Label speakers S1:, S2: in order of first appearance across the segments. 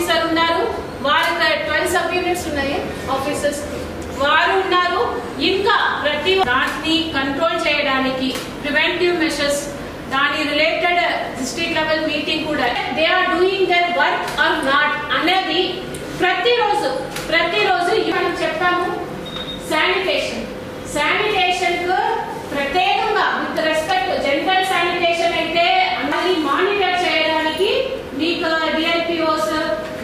S1: Officer ఉన్నారు, వారు 12 sub units ఉన్నాయి ఆఫీసర్స్, వారు ఉన్నారు. ఇంకా ప్రతి దాన్ని కంట్రోల్ చేయడానికి ప్రివెంటివ్ మెషర్స్, దాని రిలేటెడ్ డిస్ట్రిక్ట్ లెవెల్ మీటింగ్ కూడా they are doing their work or not అనేది ప్రతిరోజు మనం చెప్పాము. శానిటేషన్ కు ప్రత్యేకంగా విత్ రెస్పెక్ట్ జనరల్ శానిటేషన్ అయితే అన్నది మానిటర్ చేయడానికి మీకు DLPOs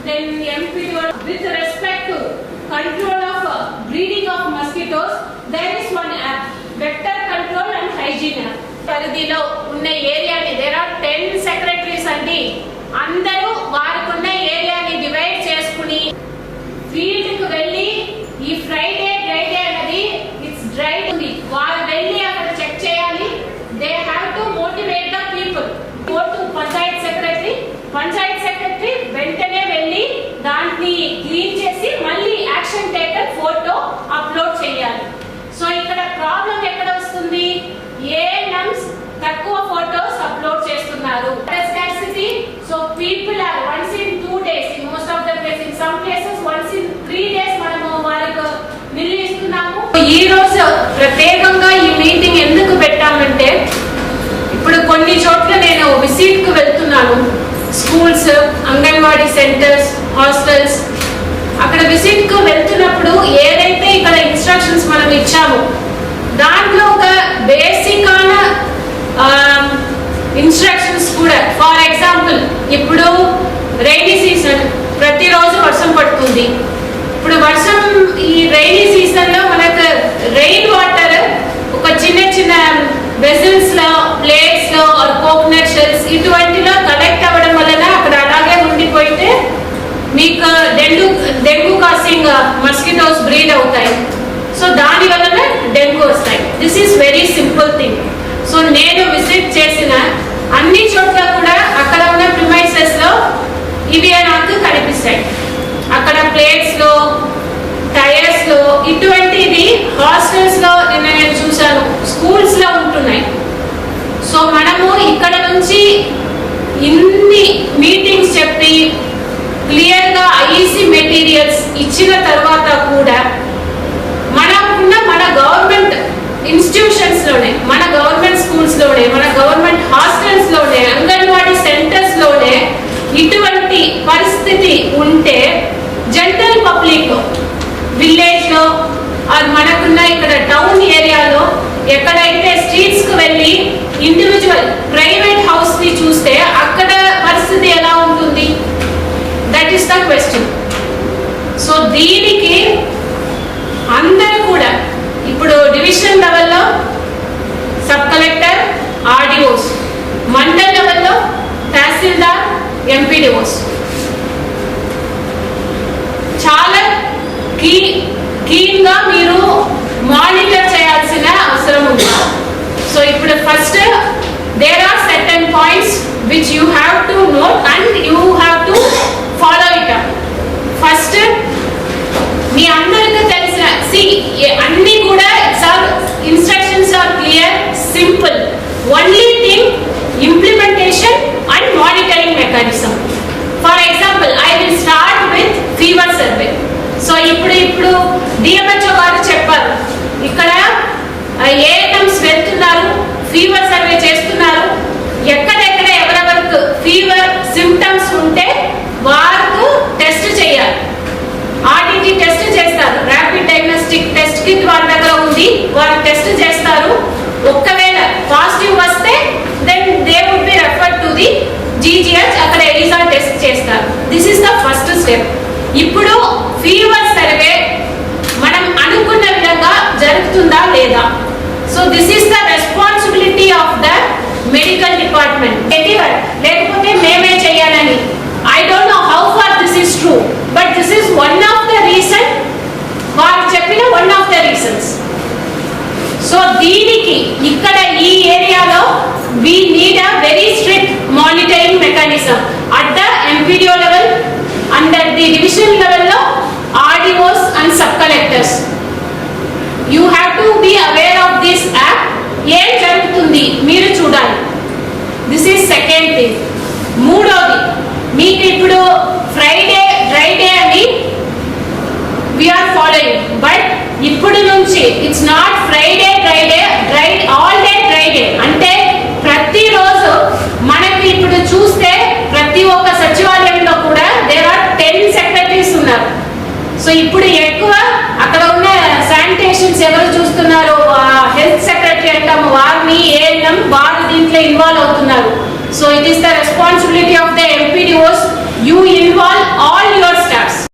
S1: then MPO with respect to control of breeding of mosquitoes there is one app vector control and hygiene app. పరిధిలో ఉన్న ఏరియాని దేర్ ఆర్ 10 సెక్రటరీస్ అండి, అందరూ వారికి ఉన్న ఏరియాని డివైడ్ చేసుకుని ఫీల్డ్ కు వెళ్ళి ఈ ఫ్రైడే అనేది ఇట్స్ డ్రై ఉంది, వారు వెళ్ళి అక్కడ చెక్ చేయాలి. They have to motivate the people. Go to panchayat secretary వెంటనే వెళ్ళి దాన్ని క్లీన్ చేసి మళ్ళీ యాక్షన్ టేకన్ ఫోటో అప్లోడ్ చేయాలి. సో ఇక్కడ ప్రాబ్లం ఎక్కడ వస్తుంది? ఏఎన్ఎంస్ తక్కువ ఫోటోస్ అప్లోడ్ చేస్తున్నారు. Scarcity. So people are once in 2 days in most of the place, in some places once in 3 days మనము వారికి మిల్లు ఇస్తున్నాము. ఈ రోజు ప్రత్యేకంగా ఈ మీటింగ్ ఎందుకు పెట్టామంటే ఇప్పుడు కొన్ని చోట్ల నేను విజిట్ కు వెళ్తున్నాను, స్కూల్స్, అంగన్వాడీ సెంటర్స్, హాస్టల్స్. అక్కడ విజిట్ కు వెళ్తున్నప్పుడు ఏదైతే ఇక్కడ ఇన్స్ట్రక్షన్స్ మనం ఇచ్చామో దాంట్లో ఒక బేసిక్ అయిన ఇన్స్ట్రక్షన్స్ కూడా. ఫర్ ఎగ్జాంపుల్ ఇప్పుడు రైనీ సీజన్, ప్రతిరోజు వర్షం పడుతుంది. ఇప్పుడు వర్షం ఈ రైనీ సీజన్ లో మనకు రెయిన్ వాటర్ ఒక చిన్న వెజల్స్ లో, ప్లేట్స్ లో, కోకోనట్ షెల్స్ ఇటువంటిలో కలెక్ట్ అవ్వడం వలన అక్కడ అలాగే ఉండిపోయితే మీకు డెంగ్యూ కాసింగ్ మస్కిటోస్ బ్రీడ్ అవుతాయి. సో దాని వలన డెంగ్యూ వస్తాయి. This is very simple thing. So నేను విజిట్ చేసిన అన్ని చోట్ల కూడా అక్కడ ఉన్న ప్రిమైసెస్ లో ఇవి నాకు కనిపిస్తాయి. అక్కడ ప్లేట్స్ లో, టైర్స్ లో ఇటువంటివి హాస్టల్స్ లో నేను చూసాను, స్కూల్స్ లో ఉంటున్నాయి. సో మనము ఇక్కడ నుంచి ఇన్ని మీటింగ్స్ చెప్పి క్లియర్ గా ఐఈసీ మెటీరియల్స్ ఇచ్చిన తర్వాత కూడా మన గవర్నమెంట్ ఇన్స్టిట్యూషన్స్ లోనే, మన గవర్నమెంట్ స్కూల్స్ లోనే, మన గవర్నమెంట్ హాస్టల్స్ లోనే, అంగన్వాడీ సెంటర్స్ లోనే ఇటువంటి పరిస్థితి ఉంటే జనరల్ పబ్లిక్ లో, విలేజ్ లో మనకున్న ఇక్కడ టౌన్ ఏరియాలో ఎక్కడైతే స్ట్రీట్స్ కు వెళ్ళి ఇండివిజువల్ ప్రైవేట్ హౌస్ ని చూస్తే అక్కడ పరిస్థితి ఎలా ఉంటుంది? That is the question. So దీనికి అందరూ కూడా ఇప్పుడు డివిజన్ లెవెల్లో సబ్ కలెక్టర్, ఆర్డీఓస్, మండల్ లెవెల్లో తహసీల్దార్, ఎంపీడీఓస్ చాలా కీన్ గా మీరు మానిటర్ చేయాల్సిన అవసరం ఉంది. సో ఇప్పుడు first there are certain points which you have to know and you have to follow it up. First మీ అందరికీ తెలిసిన అన్ని కూడా instructions are clear, simple. Only thing implementation and monitoring mechanism. For example I will start with fever survey. So ఇప్పుడు DMHO గారు చెప్పారు, ఇక్కడ ANMs వెళ్తున్నారు, ఫీవర్ సర్వే చేస్తున్నారు. ఎక్కడెక్కడ ఎవరెవరికి ఫీవర్ సిమ్టమ్స్ ఉంటే వారికి టెస్ట్ చేయాలి. ఆర్టీటీ టెస్ట్ చేస్తారు, ర్యాపిడ్ డయాగ్నోస్టిక్ టెస్ట్ కిట్ వాళ్ళ దగ్గర ఉంది, వారు టెస్ట్ చేస్తారు. ఒక్కవేళ పాజిటివ్ వస్తే then they would be referred to the GGH, అక్కడ ఎలిజా టెస్ట్ చేస్తారు. This is the first step. ఇప్పుడు ఫీవర్ సర్వే మనం అనుకున్న విధంగా జరుగుతుందా లేదా? So this is the responsibility of the medical department. లేకపోతే మేమే చేయాలని, I don't know how far this is true, but this is one of the reason, వారు చెప్పిన one of the reasons. So దీనికి ఇక్కడ ఈ ఏరియాలో we need a very strict monitoring mechanism at the MPDO level, under the division level lo RDOs and sub collectors. You have to be aware of this app. ఏం జరుగుతుంది మీరు చూడాలి. This is second thing. మూడోది, మీకు ఇప్పుడు Friday it's not Friday all day dry day. అంటే ప్రతిరోజు మనకి ఇప్పుడు చూస్తే ప్రతి ఒక్క సచివాలయంలో కూడా దేర్ ఆర్ 10 సెక్రటరీస్ ఉన్నారు. సో ఇప్పుడు ఎక్కువ అక్కడ ఉన్న శానిటేషన్స్ ఎవరు చూస్తున్నారు, హెల్త్ సెక్రటరీ అంటాము వారిని, ఏఎన్ఎం వారు దీంట్లో ఇన్వాల్వ్ అవుతున్నారు. So it is the responsibility of the MPDOs. You involve all